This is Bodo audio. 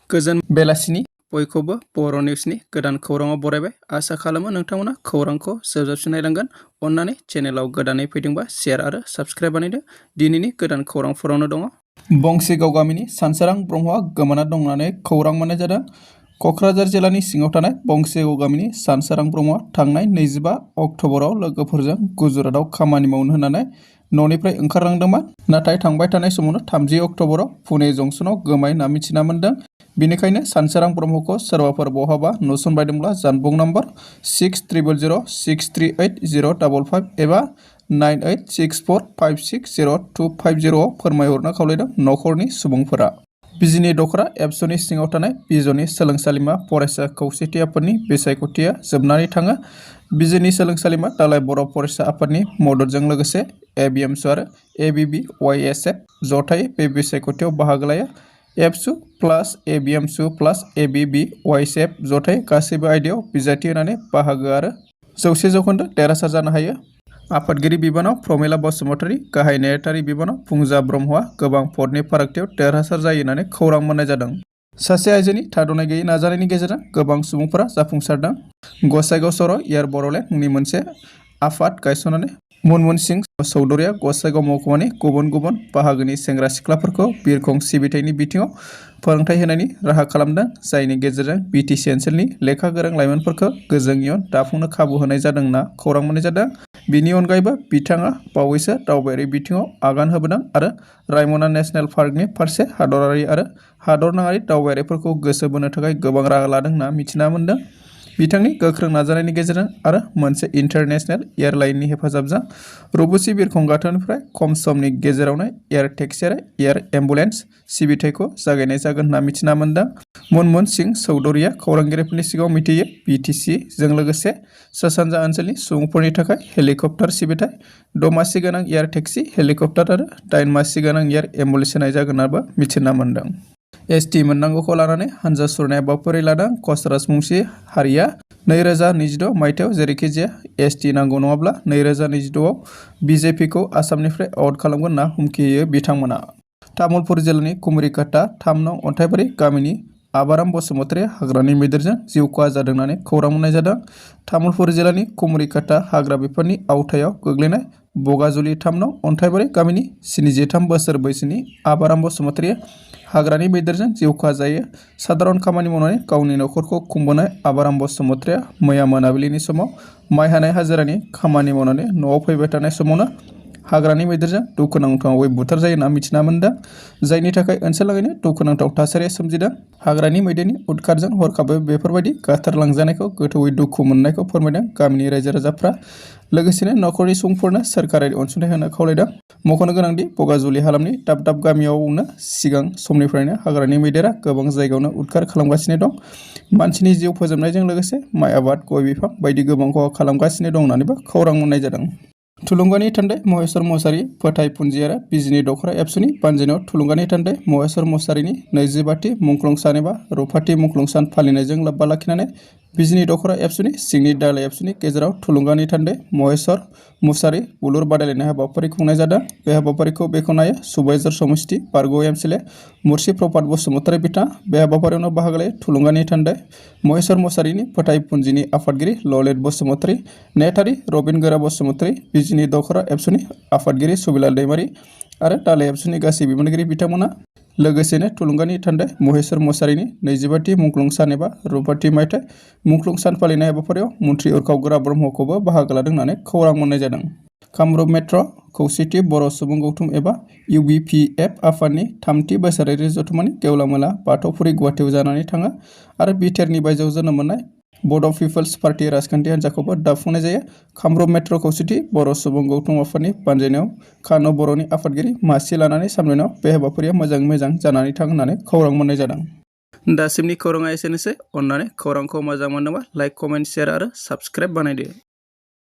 गोजोन बेलासिनि बयखौबो बर' निउसनि गोदान खौराङाव बरायबाय। आसा खालामो नोंथांमोना खौरांखौ जोबजाबसिम नायलांगोन। अन्नानै चेनेलाव गोदानै फैदोंबा शेयार आरो साबस्क्राइब बानायदो। दिनैनि गोदान खौरांफोरावनो दङ। बंसिगाव गामिनि सानसोरां ब्रह्मआ गोमाना दं होननानै खौरां मोननाय जादों। क'क्राझार जिल्लानि सिङाव थानाय बंसिगाव गामिनि सानसोरां ब्रह्मआ थांनाय 25 अक्ट'बराव लोगोफोरजों गुजरातआव खामानि मावनो होननानै न'निफ्राय ओंखारलांदोंमोन। नाथाय थांबाय थानाय समावनो 30 अक्ट'बराव पुणे जंक्शनाव गोमायो होनना मिथिना मोन्दों। बेनिखायनो सानसोरां ब्रह्मखौ सोरबाफोर बहाबा नुसनबायदोंब्ला जानबुं नम्बर 6300638055 एबा 9864560250 आव फोरमायहरनो खावलायदों नखरनि सुबुंफोरा। बिजिनि दख'रा एबसुनि सिङाव थानाय बिजनि सोलोंसालिमा फरायसा खौसेथि आफादनि बिसायख'थिया जोबनानै थाङो। बिजिनि सोलोंसालिमा दालाइ बर' फरायसा आफादनि मददजों लोगोसे एबिएमसु आरो एबिबिवाइएसएफ जथायै बे बिसायख'थियाव बाहागो लायो। एबसु प्लास एबिएमसु प्लास एबिबिवाइएसएफ जथायै गासैबो आयदायाव बिजाथि होनानै बाहागो आरो 100% देरहासार जानो हायो। आफादगिरि बिबानाव प्रमिला बसुमतारी, गाहाय नेहाथारि बिबानाव फुंजा ब्रह्मआ गोबां भटनि फारागथियाव देरहासार जायो होननानै खौरां मोननाय जादों। सासे आइजोनि थाद'नाय गैयै नाजानायनि गेजेरजों गोबां सुबुंफोरा जाफुंसारदों। गसाइगाव सर' एयार बड'लेण्ड मुंनि मोनसे आफाद गायसननानै मनमोहन सिं चौधुरिया गसाइगाव महकुमानि गुबुन गुबुन बाहागोनि सेंग्रा सिख्लाफोरखौ बिरखं सिबिथायनि बिथिङाव फोरोंथाय होनायनि राहा खालामदों, जायनि गेजेरजों बिटिसि ओनसोलनि लेखा गोरों लाइमोनफोरखौ गोजों इयुन दाफुंनो खाबु होनाय जादों होनना खौरां मोननाय जादों। बिनि अनगायैबो बिथाङा बावैसो दावबायारि बिथिङाव आगान होबोदों आरो रायमना नेशनेल पार्कनि फारसे हादरारि आरो हादरनाङारि दावबायारिफोरखौ गोसो बोनो थाखाय गोबां राहा लादों होनना मिथिना मोन्दों। बिथांनि गोख्रों नाजानायनि गेजेरजों आरो मोनसे इन्टारनेशनेल एयारलाइननि हेफाजाबजों रुबुसि बिरखं गाथोननिफ्राय खम समनि गेजेरावनो एयार टेक्सि आरो एयार एम्बुलेन्स सिबिथायखौ जागायनाय जागोन होनना मिथिना मोन्दों। मनमोहन सिं चौधुरिया खौरांगिरिफोरनि सिगाङाव मिथियो बिटिसिजों लोगोसे सा-सानजा ओनसोलनि सुबुंफोरनि थाखाय हेलिकप्टार सिबिथाय, 6 मासि गोनां एयार टेक्सि, हेलिकप्टार आरो 8 मासि गोनां एयार एम्बुलेन्स होनाय जागोन होननाबो मिथिना मोन्दों। एसटि मोननांगौखौ लानानै हानजा सुरनाय हाबाफारि लादों। कच राजबंशी हारिया 2026 मायथाइयाव जेरैखिजाया एसटि नांगौ नङाब्ला 2026 आव बिजेपिखौ आसामनिफ्राय आउट खालामगोन होनना हुमखि होयो बिथांमोना। तामुलपुर जिल्लानि कुमरिकाटा 3 नं अन्थाइबारि गामिनि आबाराम बसुमतारीया हाग्रानि मैदेरजों जिउ खहा जादों होननानै खौरां मोननाय जादों। तामुलपुर जिल्लानि कुमरिकाटा हाग्रा बिफाननि आवथायाव गोग्लैनाय बगाजुलि 3 नं अन्थाइबारि गामिनि 73 बोसोर बैसोनि आबाराम बसुमतारीया हाग्रानि मैदेरजों जिउ खहा जायो। साधारन खामानि मावनानै गावनि नखरखौ खुंबोनाय आबाराम बसुमतारीया मैया मोनाबिलिनि समाव माइ हानाय हाजिरानि खामानि मावनानै न'आव फैबाय थानाय समावनो हाग्रानि मैदेरजों दुखुनांथावै बुथारजायो होनना मिथिना मोन्दों, जायनि थाखाय ओनसोलनाङैनो दुखुनांथाव थासारिया सोमजिदों। हाग्रानि मैदेरनि उदखारजों हरखाबै बेफोरबायदि गाथारलांजानायखौ गोथौयै दुखु मोननायखौ फोरमायदों गामिनि रायजो राजाफ्रा। लोगोसेनो नखरनि सुबुंफोरनो सोरखारारि अनसुंथाइ होनो खावलायदों। मख'नो गोनांदि बगाजुलि हालामनि दाब दाब गामियावनो सिगां समनिफ्रायनो हाग्रानि मैदेरा गोबां जायगायावनो उदखार खालामगासिनो दं। मानसिनि जिउ फोजोबनायजों लोगोसे माइ आबाद, गय बिफां बायदि गोबां खहा खालामगासिनो दं होननानैबो खौरां मोननाय जादों। थुलुंगानि थान्दै महेश्वर मुसाहारि फोथाय पुन्जि आरो बिजिनि दख'रा एबसुनि बानजायनायाव थुलुंगानि थान्दै महेश्वर मुसाहारिनि 25थि मुंख्लं सान एबा रुफाथि मुंख्लं सान फालिनायजों लोब्बा लाखिनानै बिजिनि दख'रा एबसुनि सिंनि दालाइ एबसुनि गेजेराव थुलुंगानि थान्दै महेश्वर मुसाहारि बुलुर बादायलायनाय हाबाफारि खुंनाय जादों। बे हाबाफारिखौ बेखेवनायो सुबाइजार समस्ति बारग' एमसिएलए मुर्सि प्रभात बसुमतारी बिथाङा। बे हाबाफारियावनो बाहागो लायो थुलुंगानि थान्दै महेश्वर मुसाहारिनि फोथाय पुन्जिनि आफादगिरि ललित बसुमतारी, नेहाथारि रबिन गोरा बसुमतारी, बिजिनि दख'रा एबसुनि आफादगिरि सुबिलाल दैमारि आरो दालाइ एबसुनि गासै बिबानगिरि बिथांमोना। लोगोसेनो थुलुंगानि थान्दै महेश्वर मुसाहारिनि 25थि मुंख्लं सान एबा रुफाथि मायथाइ मुंख्लं सान फालिनाय हाबाफारियाव मन्त्रि उरखाव गोरा ब्रह्मखौबो बाहागो लादों होननानै खौरां मोननाय जादों। कामरुप मेट्र' खौसेथि बर' सुबुं गौथुम एबा इउबिपिएफ आफादनि 3थि बोसोरारि जथुम्मानि गेवलां मेला बाथौफुरि गुवाहाटीआव जानानै थाङो आरो बिटिआरनि बायजोआव जोनोम मोननाय बड' पिपल्स पार्टी राजखान्थि हान्जाखौबो दाफुंनाय जायो। कामरुप मेट्र' खौसेथि बर' सुबुं गौथुम आफादनि बानजायनायाव कान' बर'नि आफादगिरि मासि लानानै सामलायनायाव बे हाबाफारिया मोजाङै मोजां जानानै थाङो होननानै खौरां मोननाय जादों। दासिमनि खौराङा एसेनोसै। अन्नानै खौरांखौ मोजां मोनदोंबा लाइक, कमेन्ट, शेयार आरो साबस्क्राइब बानायदो।